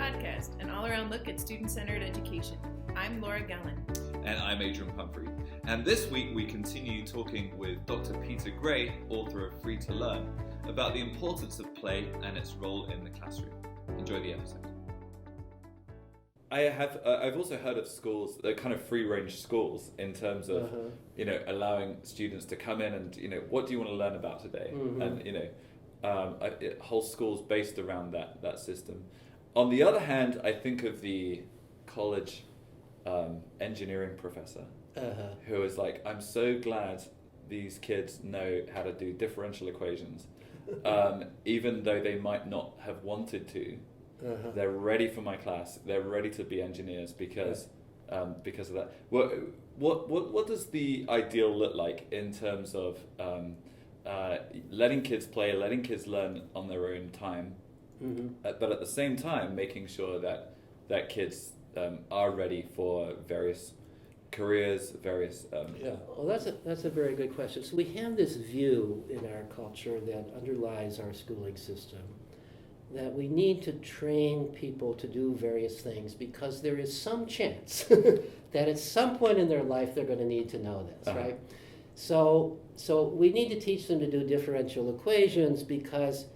Podcast, an all-around look at student-centered education. I'm Laura Gellin. And I'm Adrian Pumphrey. And this week we continue talking with Dr. Peter Gray, author of Free to Learn, about the importance of play and its role in the classroom. Enjoy the episode. I've also heard of schools, they're kind of free-range schools in terms of, allowing students to come in and, what do you want to learn about today? Mm-hmm. And, whole schools based around that system. On the other hand, I think of the college engineering professor who is like, I'm so glad these kids know how to do differential equations, even though they might not have wanted to. They're ready for my class. They're ready to be engineers because of that. What does the ideal look like in terms of letting kids play, letting kids learn on their own time, but at the same time making sure that kids are ready for various careers, various. Well, that's a very good question. So we have this view in our culture that underlies our schooling system, that we need to train people to do various things because there is some chance that at some point in their life they're going to need to know this, right? So we need to teach them to do differential equations because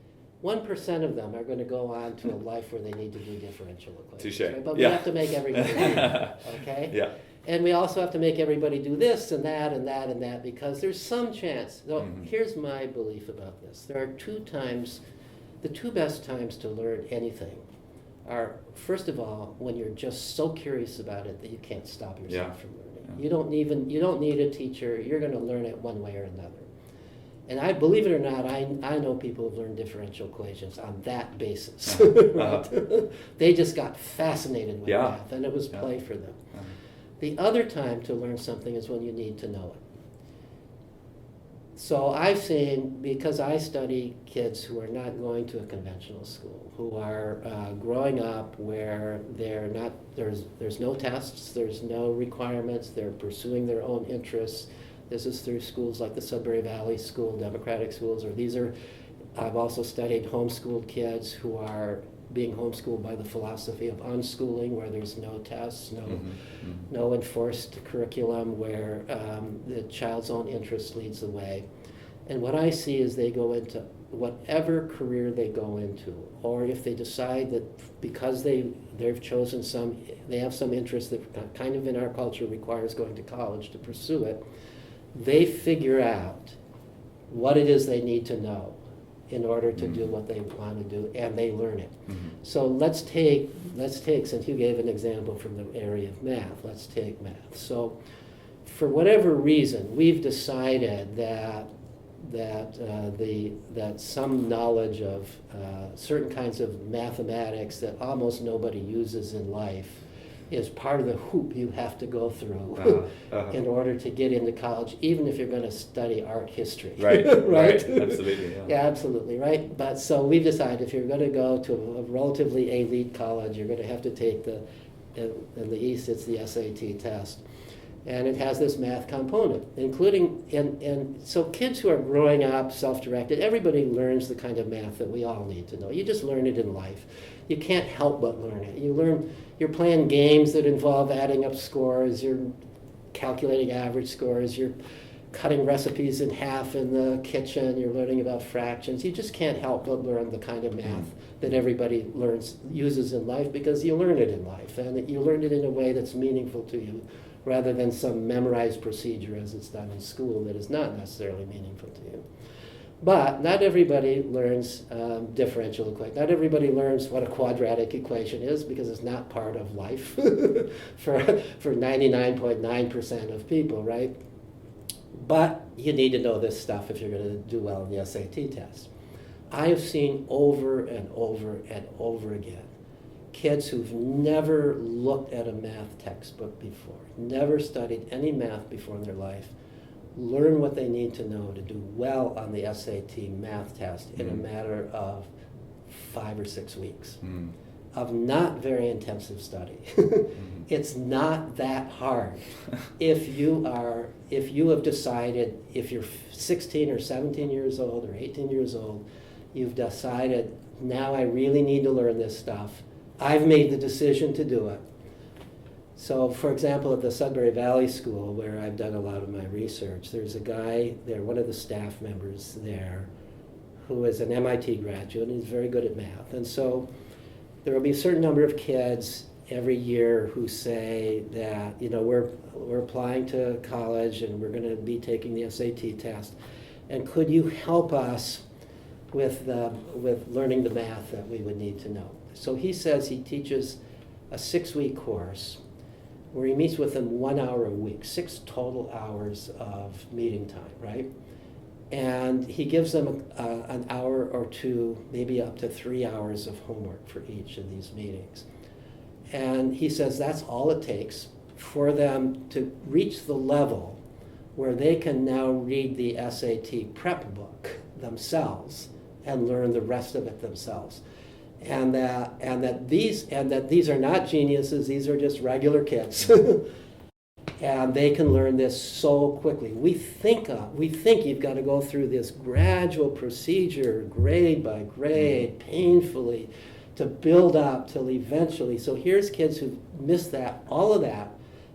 1% of them are going to go on to a life where they need to do differential equations. Right? But we have to make everybody do that, okay? Yeah. And we also have to make everybody do this and that and that and that because there's some chance. So here's my belief about this. There are the two best times to learn anything are, first of all, when you're just so curious about it that you can't stop yourself from learning. Yeah. You don't need a teacher. You're going to learn it one way or another. And I believe it or not, I know people who've learned differential equations on that basis. Right? They just got fascinated with math, and it was play for them. The other time to learn something is when you need to know it. So I've seen, because I study kids who are not going to a conventional school, who are growing up where there's no tests, there's no requirements, they're pursuing their own interests. This is through schools like the Sudbury Valley School, democratic schools, I've also studied homeschooled kids who are being homeschooled by the philosophy of unschooling, where there's no tests, no enforced curriculum, where the child's own interest leads the way. And what I see is they go into whatever career they go into, or if they decide that because they've chosen they have some interest that kind of in our culture requires going to college to pursue it, they figure out what it is they need to know in order to do what they want to do, and they learn it. So let's take, since you gave an example from the area of math, let's take math. So for whatever reason, we've decided that some knowledge of certain kinds of mathematics that almost nobody uses in life is part of the hoop you have to go through in order to get into college, even if you're going to study art history. Right, right? Absolutely. Yeah, absolutely, right? But so we've decided if you're going to go to a relatively elite college, you're going to have to take in the East, it's the SAT test. And it has this math component, including, and so kids who are growing up self-directed, everybody learns the kind of math that we all need to know. You just learn it in life. You can't help but learn it. You're playing games that involve adding up scores, you're calculating average scores, you're cutting recipes in half in the kitchen, you're learning about fractions. You just can't help but learn the kind of math that everybody uses in life because you learn it in life, and you learn it in a way that's meaningful to you, rather than some memorized procedure as it's done in school that is not necessarily meaningful to you. But not everybody learns differential equation. Not everybody learns what a quadratic equation is because it's not part of life for 99.9% of people, right? But you need to know this stuff if you're going to do well in the SAT test. I have seen over and over and over again kids who've never looked at a math textbook before, never studied any math before in their life, learn what they need to know to do well on the SAT math test in a matter of 5 or 6 weeks of not very intensive study. It's not that hard. If you have decided, if you're 16 or 17 years old or 18 years old, you've decided, now I really need to learn this stuff. I've made the decision to do it. So, for example, at the Sudbury Valley School, where I've done a lot of my research, there's a guy there, one of the staff members there, who is an MIT graduate, and he's very good at math. And so there will be a certain number of kids every year who say that, we're applying to college and we're going to be taking the SAT test, and could you help us with learning the math that we would need to know? So he says he teaches a 6-week course where he meets with them 1 hour a week, 6 total hours of meeting time, right? And he gives them an hour or two, maybe up to 3 hours of homework for each of these meetings. And he says that's all it takes for them to reach the level where they can now read the SAT prep book themselves and learn the rest of it themselves. And that these are not geniuses, these are just regular kids. And they can learn this so quickly. We think you've got to go through this gradual procedure, grade by grade, painfully, to build up till eventually. So here's kids who've missed all of that,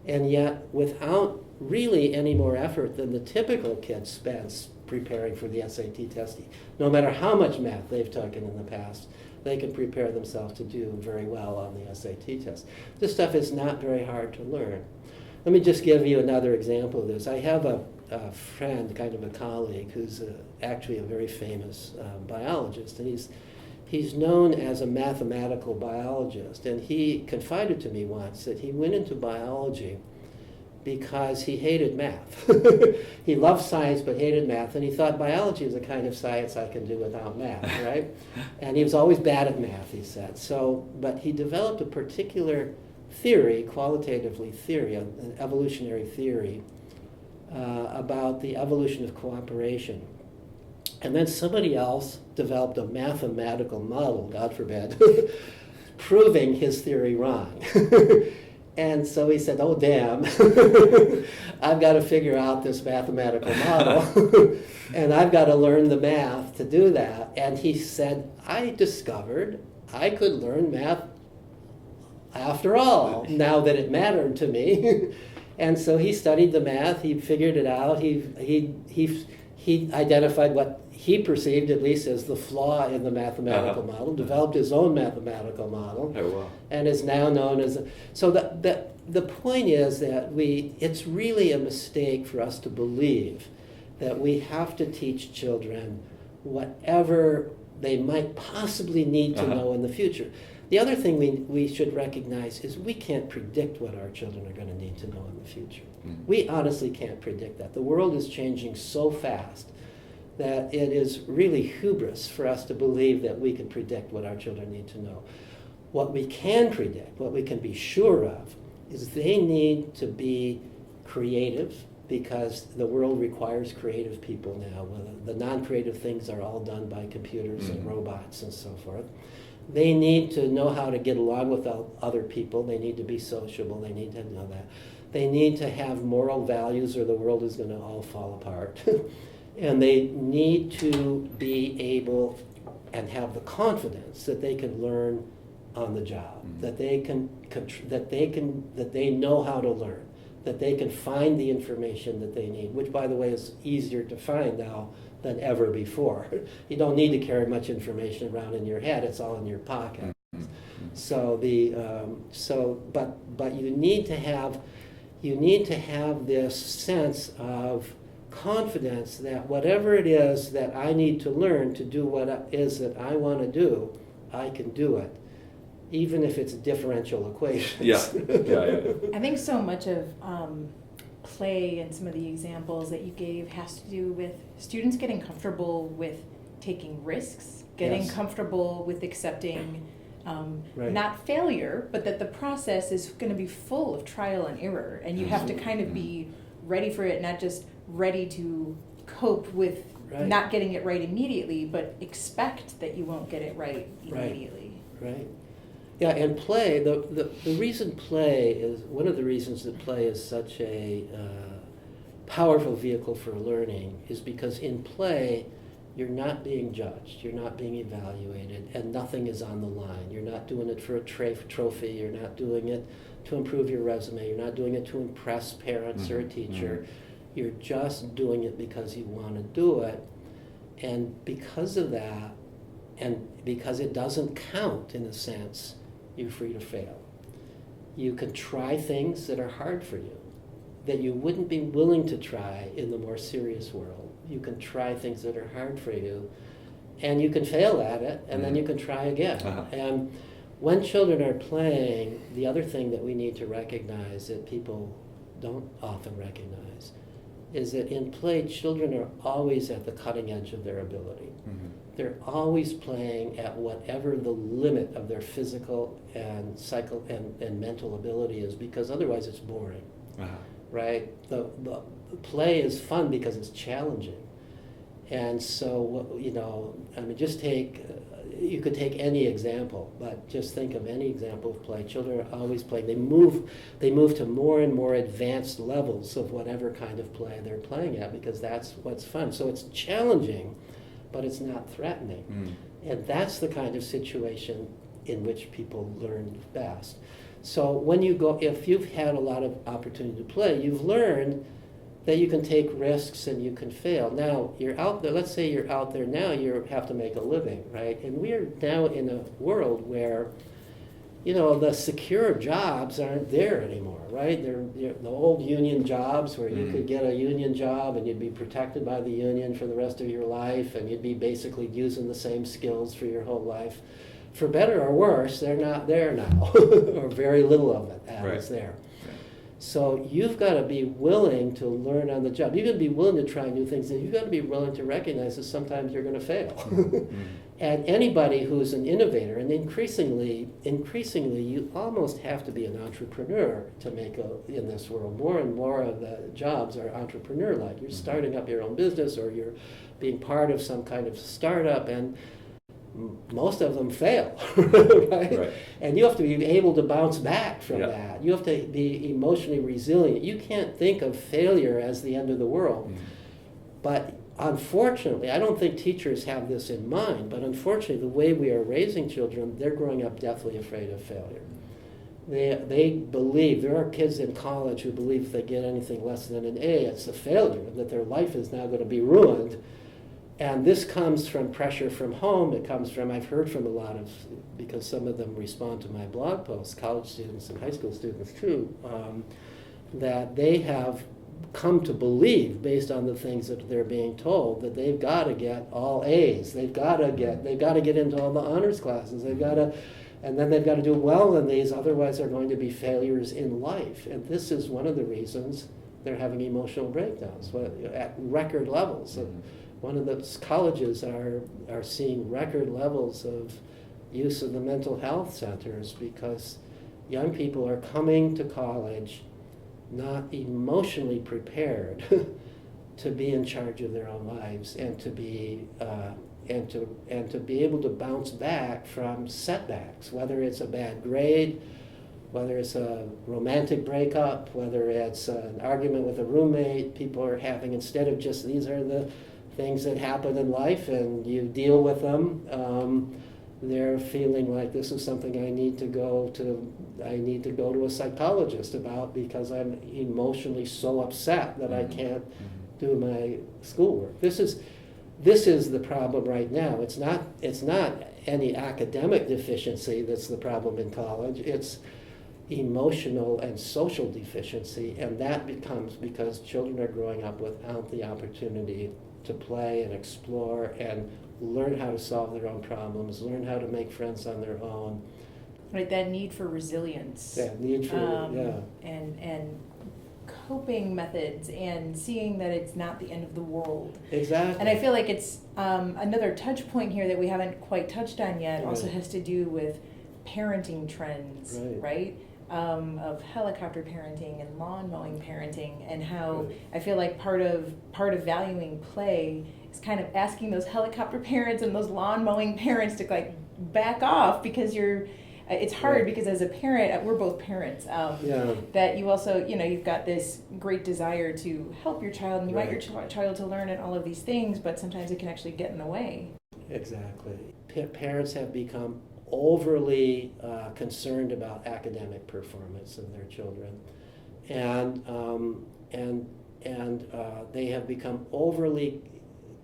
and yet without really any more effort than the typical kid spends preparing for the SAT testing. No matter how much math they've taken in the past, they can prepare themselves to do very well on the SAT test. This stuff is not very hard to learn. Let me just give you another example of this. I have a friend, kind of a colleague, who's actually a very famous biologist, and he's known as a mathematical biologist. And he confided to me once that he went into biology because he hated math. He loved science but hated math, and he thought biology is a kind of science I can do without math, right? And he was always bad at math, he said. But he developed a particular theory, an evolutionary theory, about the evolution of cooperation. And then somebody else developed a mathematical model, God forbid, proving his theory wrong. And so he said, oh, damn, I've got to figure out this mathematical model, and I've got to learn the math to do that. And he said, I discovered I could learn math after all, now that it mattered to me. And so he studied the math, he figured it out, he identified what he perceived, at least, as the flaw in the mathematical model, developed his own mathematical model, and is now known as... So the point is that it's really a mistake for us to believe that we have to teach children whatever they might possibly need to know in the future. The other thing we should recognize is we can't predict what our children are going to need to know in the future. We honestly can't predict that. The world is changing so fast that it is really hubris for us to believe that we can predict what our children need to know. What we can predict, what we can be sure of, is they need to be creative, because the world requires creative people now. The non-creative things are all done by computers and robots and so forth. They need to know how to get along with other people. They need to be sociable. They need to know that. They need to have moral values, or the world is going to all fall apart. And they need to be able and have the confidence that they can learn on the job, that they know how to learn, that they can find the information that they need, which, by the way, is easier to find now than ever before. You don't need to carry much information around in your head; it's all in your pocket. So but you need to have this sense of confidence that whatever it is that I need to learn to do what it is that I want to do, I can do it, even if it's differential equations. Yeah. I think so much of play and some of the examples that you gave has to do with students getting comfortable with taking risks, getting comfortable with accepting not failure, but that the process is going to be full of trial and error, and you have to kind of be ready for it, not just ready to cope with not getting it right immediately, but expect that you won't get it right immediately. Right. Yeah, and play, the reason play is, one of the reasons that play is such a powerful vehicle for learning is because in play you're not being judged, you're not being evaluated, and nothing is on the line. You're not doing it for a trophy, you're not doing it to improve your resume, you're not doing it to impress parents or a teacher. You're just doing it because you want to do it. And because of that, and because it doesn't count in a sense, you're free to fail. You can try things that are hard for you, that you wouldn't be willing to try in the more serious world. You can try things that are hard for you, and you can fail at it, and then you can try again. And when children are playing, the other thing that we need to recognize that people don't often recognize is that in play, children are always at the cutting edge of their ability. They're always playing at whatever the limit of their physical and and mental ability is, because otherwise it's boring. Right? The play is fun because it's challenging. And so, I mean, just you could take any example, but just think of any example of play. Children are always playing. They move to more and more advanced levels of whatever kind of play they're playing at, because that's what's fun. So it's challenging, but it's not threatening. And that's the kind of situation in which people learn best. So when you go, if you've had a lot of opportunity to play, you've learned that you can take risks and you can fail. Now, you're out there, let's say you're out there now, you have to make a living, right? And we're now in a world where, the secure jobs aren't there anymore, right? They're the old union jobs where you could get a union job and you'd be protected by the union for the rest of your life, and you'd be basically using the same skills for your whole life. For better or worse, they're not there now, or very little of it is there. So you've got to be willing to learn on the job. You've got to be willing to try new things, and you've got to be willing to recognize that sometimes you're going to fail. And anybody who's an innovator, and increasingly, you almost have to be an entrepreneur to make in this world. More and more of the jobs are entrepreneur-like. You're starting up your own business, or you're being part of some kind of startup, and most of them fail, right? And you have to be able to bounce back from that. You have to be emotionally resilient. You can't think of failure as the end of the world. But unfortunately, I don't think teachers have this in mind, but unfortunately, the way we are raising children, they're growing up deathly afraid of failure. They believe, there are kids in college who believe if they get anything less than an A, it's a failure, that their life is now going to be ruined. And this comes from pressure from home. It comes from, I've heard from a lot of, because some of them respond to my blog posts, college students and high school students too, that they have come to believe, based on the things that they're being told, that they've got to get all A's. They've got to get into all the honors classes. And then they've got to do well in these, otherwise they're going to be failures in life. And this is one of the reasons they're having emotional breakdowns at record levels. One of the colleges are seeing record levels of use of the mental health centers, because young people are coming to college not emotionally prepared to be in charge of their own lives, and to be able to bounce back from setbacks, whether it's a bad grade, whether it's a romantic breakup, whether it's an argument with a roommate people are having, instead of just these are the things that happen in life and you deal with them. They're feeling like this is something I need to go to a psychologist about, because I'm emotionally so upset that I can't do my schoolwork. This is the problem right now. It's not any academic deficiency that's the problem in college. It's emotional and social deficiency, and that becomes because children are growing up without the opportunity to play and explore and learn how to solve their own problems, learn how to make friends on their own. Right, that need for resilience. Yeah, need for, And coping methods, and seeing that it's not the end of the world. Exactly. And I feel like it's another touch point here that we haven't quite touched on yet, also has to do with parenting trends, right? Of helicopter parenting and lawn-mowing parenting, and how I feel like part of valuing play is kind of asking those helicopter parents and those lawn-mowing parents to like back off, because you're it's hard Right. because as a parent, we're both parents, that you also, you've got this great desire to help your child, and you want your child to learn and all of these things, but sometimes it can actually get in the way. Exactly. Parents have become overly concerned about academic performance of their children, and they have become overly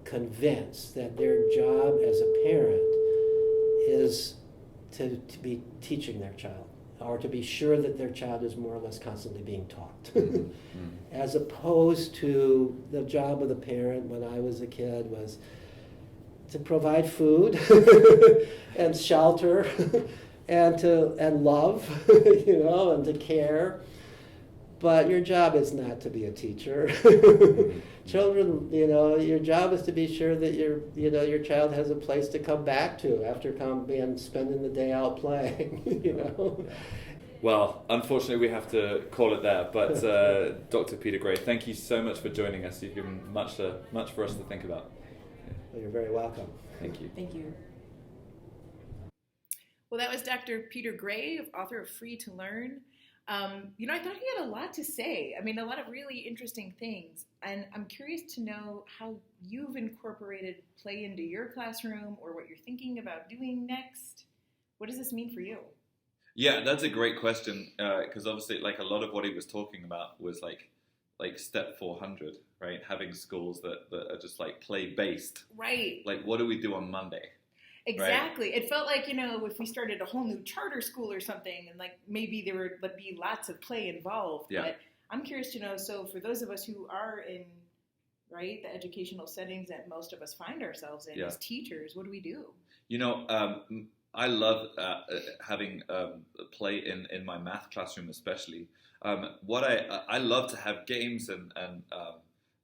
convinced that their job as a parent is to be teaching their child, or to be sure that their child is more or less constantly being taught. As opposed to the job of the parent when I was a kid was to provide food and shelter and love, and to care. But your job is not to be a teacher. Children, your job is to be sure that your child has a place to come back to after spending the day out playing. Well, unfortunately, we have to call it there. But Dr. Peter Gray, thank you so much for joining us. You've given much for us to think about. Well, you're very welcome. Thank you. Thank you. Well, that was Dr. Peter Gray, author of Free to Learn. I thought he had a lot to say. I mean, a lot of really interesting things. And I'm curious to know how you've incorporated play into your classroom, or what you're thinking about doing next. What does this mean for you? Yeah, that's a great question, because obviously, like, a lot of what he was talking about was like step 400, right? Having schools that are just like play-based. Right. Like, what do we do on Monday? Exactly. Right. It felt like, if we started a whole new charter school or something, and like maybe there would be lots of play involved. Yeah. But I'm curious to know, so for those of us who are in, the educational settings that most of us find ourselves in as teachers, what do we do? I love having play in my math classroom, especially. What I love to have games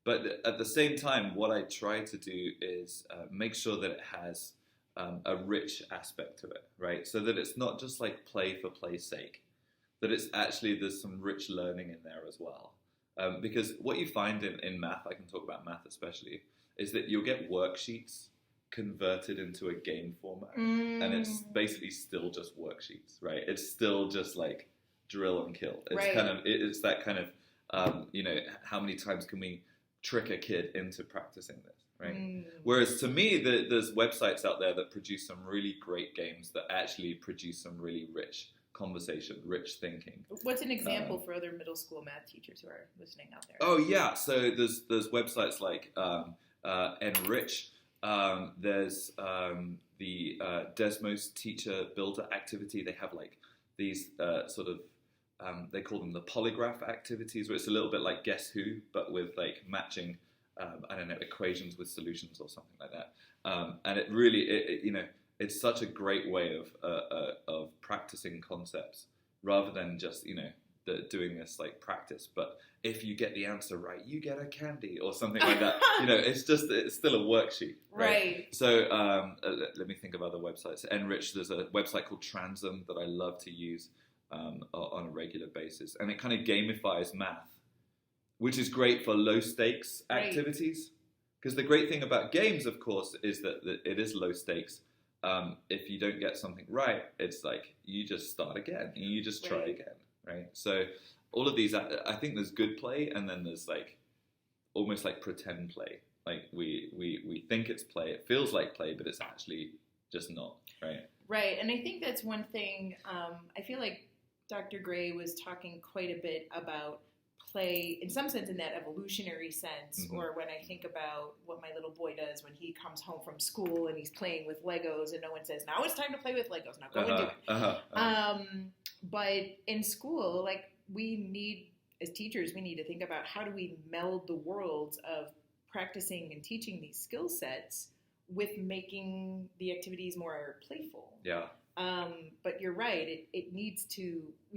but at the same time, what I try to do is make sure that it has a rich aspect to it, right? So that it's not just like play for play's sake, that it's actually, there's some rich learning in there as well. Because what you find in math, I can talk about math especially, is that you'll get worksheets converted into a game format, and it's basically still just worksheets, right? It's still just like drill and kill. It's it's that kind of, how many times can we trick a kid into practicing this? Right. Whereas to me, there's websites out there that produce some really great games that actually produce some really rich conversation, rich thinking. What's an example for other middle school math teachers who are listening out there? Oh yeah, so there's websites like Enrich. There's the Desmos Teacher Builder Activity. They have like these they call them the polygraph activities, where it's a little bit like Guess Who, but with like matching equations with solutions or something like that. And it really, it's such a great way of practicing concepts, rather than just, doing this like practice. But if you get the answer right, you get a candy or something like that. It's still a worksheet. Right. So let me think of other websites. Enrich, there's a website called Transom that I love to use on a regular basis. And it kind of gamifies math, which is great for low stakes activities. Because the great thing about games, of course, is that it is low stakes. If you don't get something right, it's like you just start again and you just try again, right? So all of these, I think there's good play, and then there's like almost like pretend play. Like we think it's play, it feels like play, but it's actually just not, right? Right, and I think that's one thing. I feel like Dr. Gray was talking quite a bit about play, in some sense, in that evolutionary sense, or when I think about what my little boy does when he comes home from school and he's playing with Legos and no one says, now it's time to play with Legos, now go and do it. But in school, like, we need, as teachers, we need to think about how do we meld the worlds of practicing and teaching these skill sets with making the activities more playful. Yeah. But you're right, we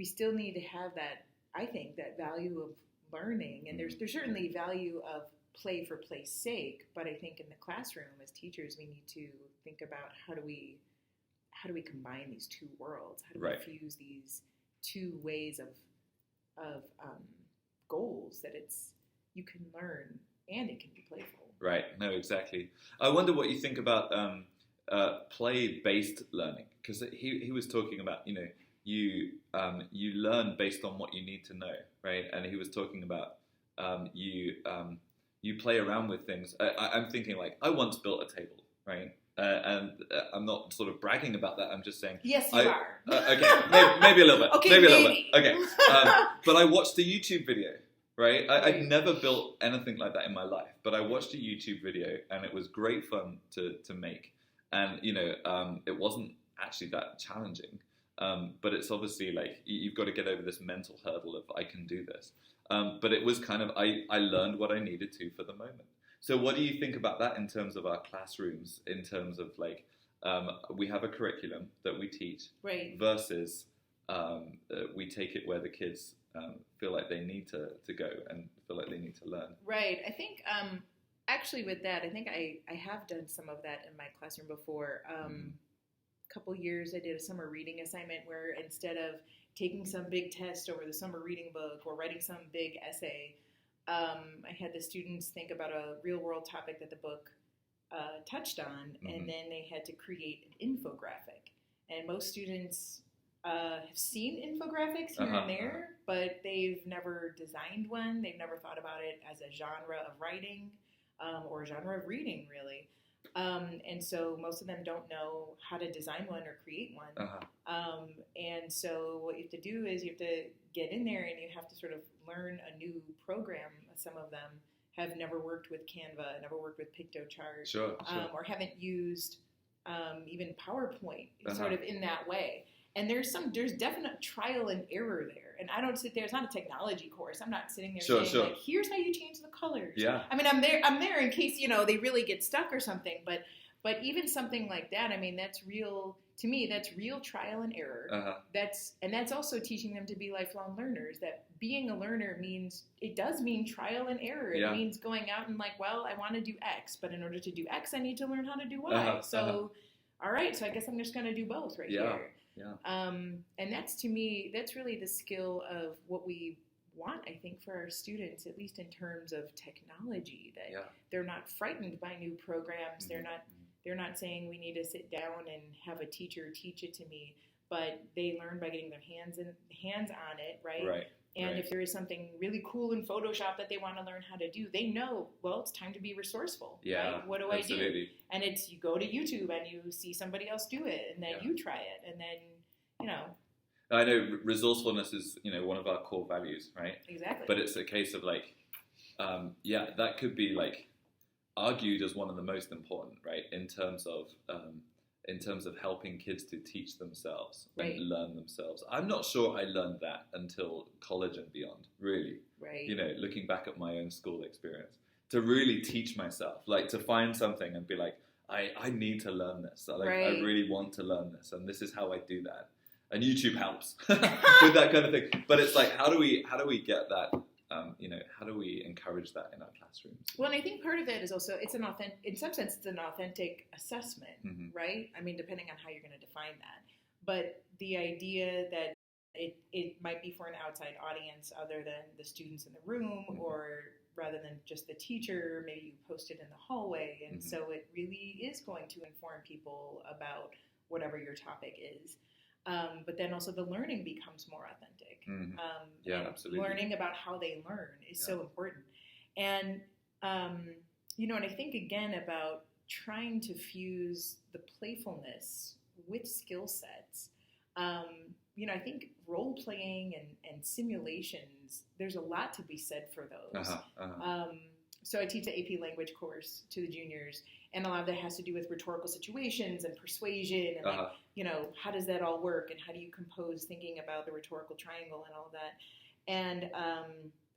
still need to have that, I think, that value of learning, and there's certainly value of play for play's sake, but I think in the classroom as teachers we need to think about how do we combine these two worlds, how do we fuse these two ways of goals, that you can learn and it can be playful. Right. No, exactly. I wonder what you think about play-based learning, because he was talking about, you learn based on what you need to know, right? And he was talking about you play around with things. I'm thinking like, I once built a table, right? And I'm not sort of bragging about that. I'm just saying. Yes, you are. Okay, maybe a little bit. Okay, maybe a little maybe. bit. Okay, but I watched a YouTube video, right? I'd Right. never built anything like that in my life, but I watched a YouTube video, and it was great fun to make. And it wasn't actually that challenging. But it's obviously like you've got to get over this mental hurdle of I can do this. But it was kind of I learned what I needed to for the moment. So what do you think about that in terms of our classrooms, in terms of like, we have a curriculum that we teach Right. versus we take it where the kids feel like they need to go and feel like they need to learn? Right. I think actually with that, I think I have done some of that in my classroom before. A couple years I did a summer reading assignment where instead of taking some big test over the summer reading book or writing some big essay, I had the students think about a real-world topic that the book touched on, and then they had to create an infographic. And most students have seen infographics here and there, but they've never designed one. They've never thought about it as a genre of writing or a genre of reading, really. And so most of them don't know how to design one or create one. And so what you have to do is you have to get in there and you have to sort of learn a new program. Some of them have never worked with Canva, never worked with PictoChart, Sure. or haven't used even PowerPoint sort of in that way. And there's definite trial and error there. And I don't sit there, it's not a technology course. I'm not sitting there saying, like, here's how you change the colors. Yeah. I mean, I'm there in case, they really get stuck or something. But even something like that, I mean, that's real, to me, that's real trial and error. That's also teaching them to be lifelong learners, that being a learner does mean trial and error. It means going out and like, well, I want to do X, but in order to do X, I need to learn how to do Y. All right, so I guess I'm just going to do both here. Yeah. And that's, to me, that's really the skill of what we want, I think, for our students, at least in terms of technology, that they're not frightened by new programs. They're not saying we need to sit down and have a teacher teach it to me, but they learn by getting their hands on it, right? And if there is something really cool in Photoshop that they want to learn how to do, they know, well, it's time to be resourceful. Right? What do I do? And it's, you go to YouTube and you see somebody else do it, and then you try it, and then, I know resourcefulness is, one of our core values, right? Exactly. But it's a case of like, that could be like argued as one of the most important, right? In terms of helping kids to teach themselves and learn themselves. I'm not sure I learned that until college and beyond, really. Right. Looking back at my own school experience, to really teach myself, like to find something and be like, I need to learn this. I really want to learn this, and this is how I do that. And YouTube helps with that kind of thing. But it's like, how do we get that? How do we encourage that in our classrooms? Well, and I think part of that is also, in some sense, it's an authentic assessment, right? I mean, depending on how you're going to define that. But the idea that it might be for an outside audience other than the students in the room, or rather than just the teacher, maybe you post it in the hallway. And so it really is going to inform people about whatever your topic is. But then also the learning becomes more authentic. And absolutely. Learning about how they learn is so important. And, and I think again about trying to fuse the playfulness with skill sets. I think role playing and simulations, there's a lot to be said for those. So I teach the AP language course to the juniors, and a lot of that has to do with rhetorical situations and persuasion and how does that all work, and how do you compose thinking about the rhetorical triangle and all of that. And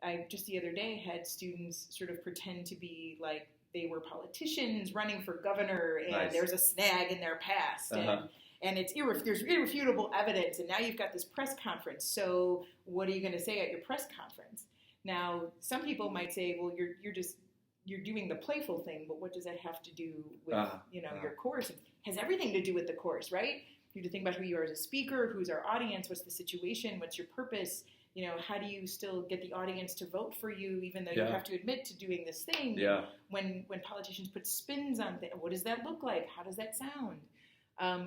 I just the other day had students sort of pretend to be like they were politicians running for governor, and there's a snag in their past, and it's there's irrefutable evidence, and now you've got this press conference. So what are you going to say at your press conference? Now, some people might say, well, you're doing the playful thing, but what does that have to do with your course? It has everything to do with the course, right? You have to think about who you are as a speaker, who's our audience, what's the situation, what's your purpose. you know, how do you still get the audience to vote for you, even though you Yeah. have to admit to doing this thing? Yeah. When politicians put spins on things, what does that look like? How does that sound?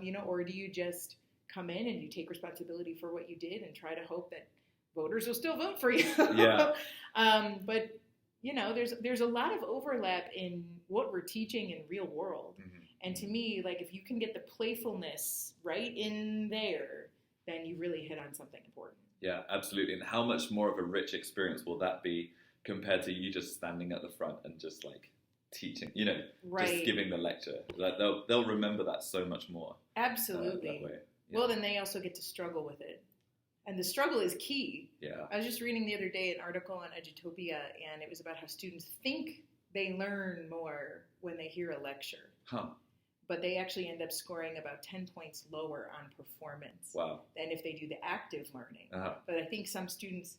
You know, or do you just come in and you take responsibility for what you did and try to hope that voters will still vote for you? Yeah. But you know, there's a lot of overlap in what we're teaching in real world. Mm-hmm. And to me, like, if you can get the playfulness right in there, then you really hit on something important. Yeah, absolutely. And how much more of a rich experience will that be compared to you just standing at the front and just like teaching, you know, Right. just giving the lecture? Like they'll remember that so much more. Absolutely. That way. Yeah. Well, then they also get to struggle with it. And the struggle is key. Yeah. I was just reading the other day an article on Edutopia, and it was about how students think they learn more when they hear a lecture. Huh. But they actually end up scoring about 10 points lower on performance Wow. than if they do the active learning. Uh-huh. But I think some students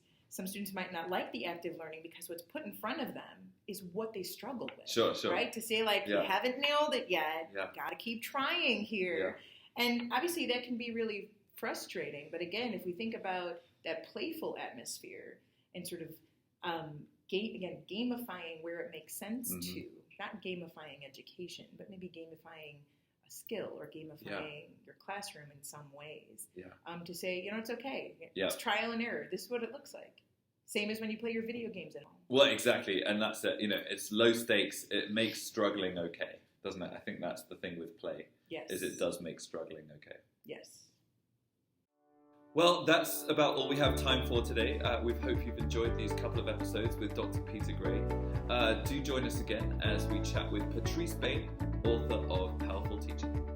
might not like the active learning because what's put in front of them is what they struggle with. Sure. Right? To say, like, Yeah. you haven't nailed it yet, Yeah. gotta keep trying here. And obviously that can be really frustrating. But again, if we think about that playful atmosphere and sort of, gamifying where it makes sense Mm-hmm. to, not gamifying education, but maybe gamifying a skill or gamifying your classroom in some ways. Yeah. To say, you know, it's okay. Yeah. It's trial and error. This is what it looks like. Same as when you play your video games at home. Well, exactly. And that's it. You know, it's low stakes. It makes struggling okay, doesn't it? I think that's the thing with play. Yes. Is it does make struggling okay. Yes. Well, that's about all we have time for today. We hope you've enjoyed these couple of episodes with Dr. Peter Gray. Do join us again as we chat with Patrice Bain, author of Powerful Teaching.